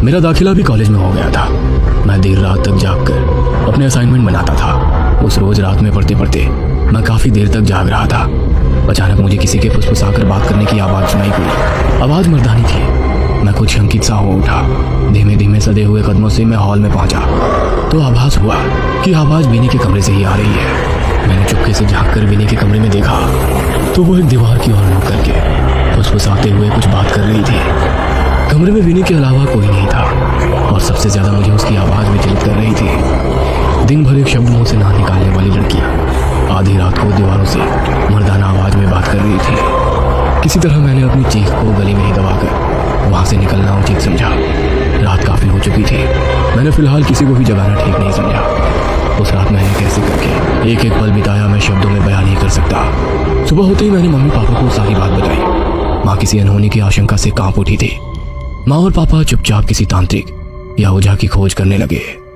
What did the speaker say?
मेरा दाखिला भी कॉलेज में हो गया था। मैं देर रात तक जागकर अपने असाइनमेंट बनाता था। उस रोज रात में पढ़ते पढ़ते मैं काफी देर तक जाग रहा था। अचानक मुझे किसी के फुसफुसाकर बात करने की आवाज सुनाई दी। आवाज मर्दानी थी। मैं कुछ शंकित सा हो उठा। धीमे धीमे सदे हुए कदमों से मैं हॉल में पहुंचा तो आभास हुआ कि आवाज विनी के कमरे से ही आ रही है। मैंने चुपके से झांककर विनी के कमरे में देखा तो वो एक दीवार की ओर मुड़ करके फुसफुसाते हुए कुछ बात कर रही थी। कमरे में विनी के अलावा कोई नहीं था और सबसे ज्यादा मुझे उसकी आवाज विचलित कर रही थी। दिन भर एक शब्द मुंह से ना निकालने वाली लड़की आधी रात को दीवारों से मर्दाना आवाज में बात कर रही थी। किसी तरह मैंने अपनी चीख को गले में ही दबाकर वहां से निकलना उचित समझा। रात काफी हो चुकी थी। मैंने फिलहाल किसी को भी जगाना ठीक नहीं समझा। उस रात मैंने कैसे करके एक एक पल बिताया मैं शब्दों में बयान नहीं कर सकता। सुबह होते ही मैंने मम्मी पापा को सारी बात बताई। माँ किसी अनहोनी की आशंका से कांप उठी थी। माँ और पापा चुपचाप किसी तांत्रिक या ओझा की खोज करने लगे।